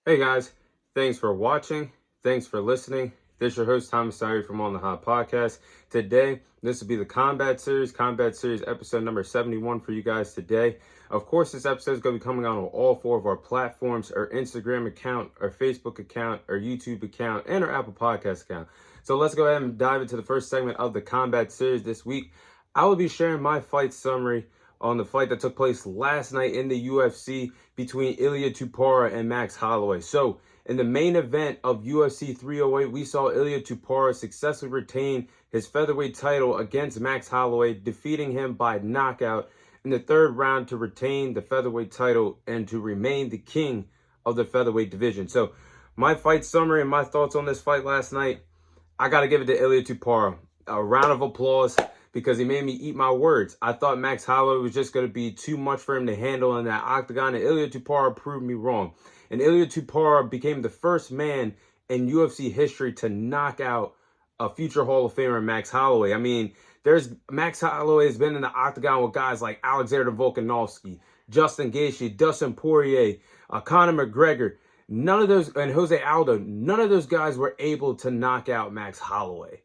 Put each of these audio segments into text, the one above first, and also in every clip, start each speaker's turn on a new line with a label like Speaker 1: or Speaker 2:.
Speaker 1: Hey guys, thanks for watching. Thanks for listening. This is your host, Thomas Sari from On the Hot Podcast. Today, this will be the Combat Series episode number 71 for you guys today. Of course, this episode is going to be coming out on all four of our platforms, our Instagram account, our Facebook account, our YouTube account, and our Apple Podcast account. So let's go ahead and dive into the first segment of the Combat Series this week. I will be sharing my fight summary on the fight that took place last night in the UFC between Ilia Topuria and Max Holloway. So, in the main event of UFC 308, we saw Ilia Topuria successfully retain his featherweight title against Max Holloway, defeating him by knockout in the third round to retain the featherweight title and to remain the king of the featherweight division. So, my fight summary and my thoughts on this fight last night, I got to give it to Ilia Topuria. A round of applause, because he made me eat my words. I thought Max Holloway was just going to be too much for him to handle in that octagon, and Ilia Topuria proved me wrong. And Ilia Topuria became the first man in UFC history to knock out a future Hall of Famer, Max Holloway. I mean, Max Holloway has been in the octagon with guys like Alexander Volkanovski, Justin Gaethje, Dustin Poirier, Conor McGregor. None of those, and Jose Aldo, none of those guys were able to knock out Max Holloway.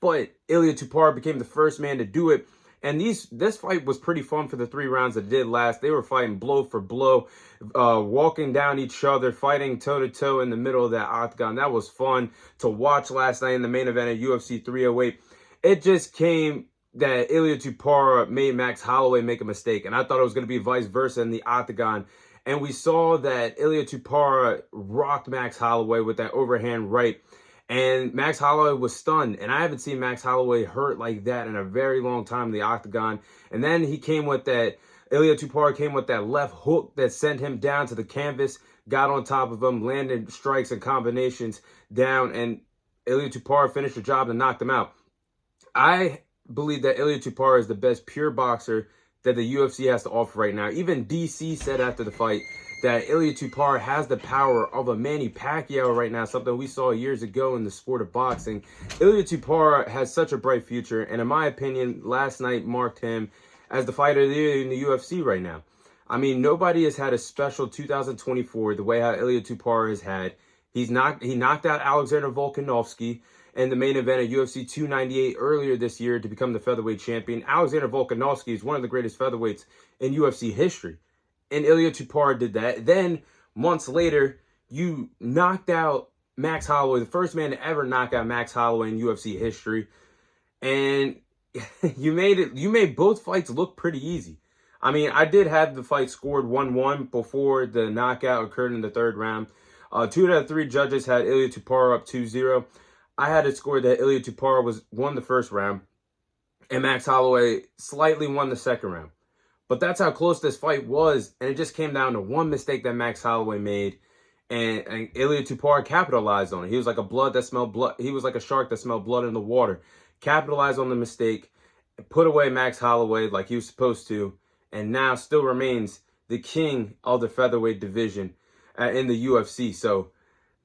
Speaker 1: But Ilia Topuria became the first man to do it. And this fight was pretty fun for the 3 rounds that did last. They were fighting blow for blow, walking down each other, fighting toe-to-toe in the middle of that octagon. That was fun to watch last night in the main event of UFC 308. It just came that Ilia Topuria made Max Holloway make a mistake. And I thought it was going to be vice versa in the octagon. And we saw that Ilia Topuria rocked Max Holloway with that overhand right. And Max Holloway was stunned. And I haven't seen Max Holloway hurt like that in a very long time in the octagon. And then he came with that, Ilia Topuria came with that left hook that sent him down to the canvas, got on top of him, landed strikes and combinations down, and Ilia Topuria finished the job and knocked him out. I believe that Ilia Topuria is the best pure boxer that the UFC has to offer right now. Even DC said after the fight that Ilia Topuria has the power of a Manny Pacquiao right now, something we saw years ago in the sport of boxing. Ilia Topuria has such a bright future, and in my opinion, last night marked him as the fighter of the year in the UFC right now. I mean, nobody has had a special 2024 the way how Ilia Topuria has had. He knocked out Alexander Volkanovski in the main event of UFC 298 earlier this year to become the featherweight champion. Alexander Volkanovski is one of the greatest featherweights in UFC history. And Ilia Topuria did that. Then, months later, you knocked out Max Holloway, the first man to ever knock out Max Holloway in UFC history. And you made both fights look pretty easy. I mean, I did have the fight scored 1-1 before the knockout occurred in the third round. 2 out of 3 judges had Ilia Topuria up 2-0. I had it scored that Ilia Topuria won the first round, and Max Holloway slightly won the second round. But that's how close this fight was, and it just came down to one mistake that Max Holloway made, and Ilia Topuria capitalized on it. He was like a blood that smelled blood. He was like a shark that smelled blood in the water. Capitalized on the mistake, put away Max Holloway like he was supposed to, and now still remains the king of the featherweight division in the UFC. So,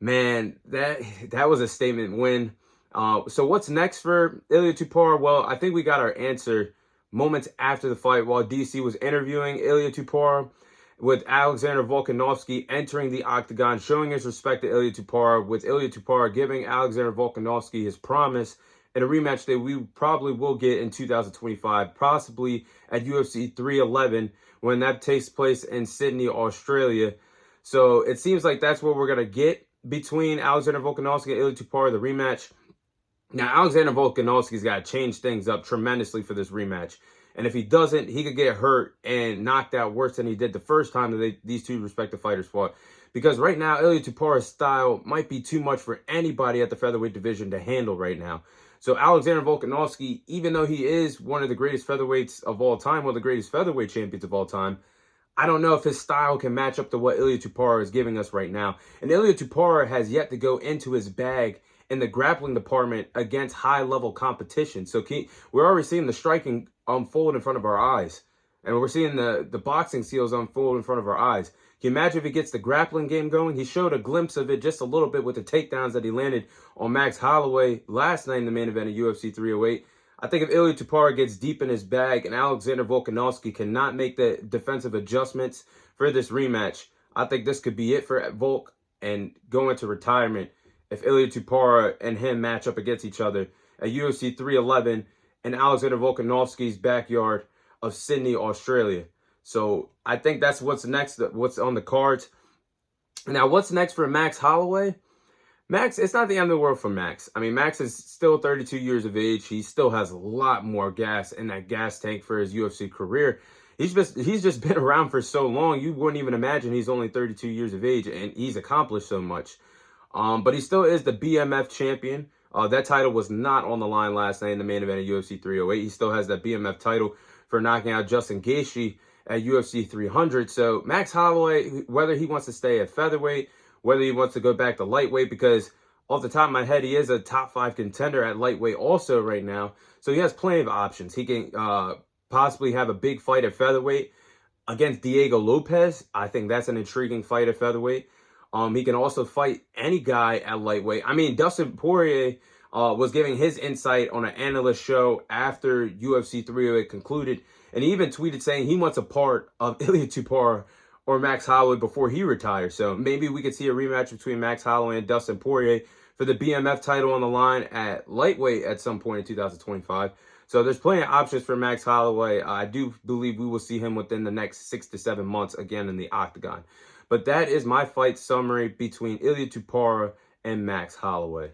Speaker 1: man, that was a statement win. So what's next for Ilia Topuria? Well, I think we got our answer moments after the fight while DC was interviewing Ilia Topuria, with Alexander Volkanovski entering the octagon, showing his respect to Ilia Topuria, with Ilia Topuria giving Alexander Volkanovski his promise in a rematch that we probably will get in 2025, possibly at UFC 311 when that takes place in Sydney, Australia. So it seems like that's what we're going to get between Alexander Volkanovski and Ilia Topuria, the rematch. Now, Alexander Volkanovski's got to change things up tremendously for this rematch. And if he doesn't, he could get hurt and knocked out worse than he did the first time that these two respective fighters fought. Because right now, Ilia Topuria's style might be too much for anybody at the featherweight division to handle right now. So Alexander Volkanovski, even though he is one of the greatest featherweights of all time, one of the greatest featherweight champions of all time, I don't know if his style can match up to what Ilia Topuria is giving us right now. And Ilia Topuria has yet to go into his bag in the grappling department against high-level competition. So we're already seeing the striking unfold in front of our eyes. And we're seeing the boxing skills unfold in front of our eyes. Can you imagine if he gets the grappling game going? He showed a glimpse of it just a little bit with the takedowns that he landed on Max Holloway last night in the main event of UFC 308. I think if Ilia Topuria gets deep in his bag and Alexander Volkanovski cannot make the defensive adjustments for this rematch, I think this could be it for Volk. and go into retirement if Ilia Topuria and him match up against each other at UFC 311 in Alexander Volkanovski's backyard of Sydney, Australia. So I think that's what's next, what's on the cards. Now, what's next for Max Holloway? Max, it's not the end of the world for Max. I mean, Max is still 32 years of age. He still has a lot more gas in that gas tank for his UFC career. He's just been around for so long, you wouldn't even imagine he's only 32 years of age, and he's accomplished so much. But he still is the BMF champion. That title was not on the line last night in the main event of UFC 308. He still has that BMF title for knocking out Justin Gaethje at UFC 300. So Max Holloway, whether he wants to stay at featherweight, whether he wants to go back to lightweight, because off the top of my head, he is a top 5 contender at lightweight also right now. So he has plenty of options. He can possibly have a big fight at featherweight against Diego Lopez. I think that's an intriguing fight at featherweight. He can also fight any guy at lightweight. I mean, Dustin Poirier was giving his insight on an analyst show after UFC 308 concluded, and he even tweeted saying he wants a part of Ilia Topuria or Max Holloway before he retires. So maybe we could see a rematch between Max Holloway and Dustin Poirier for the BMF title on the line at lightweight at some point in 2025. So there's plenty of options for Max Holloway. I do believe we will see him within the next 6 to 7 months again in the octagon. But that is my fight summary between Ilia Topuria and Max Holloway.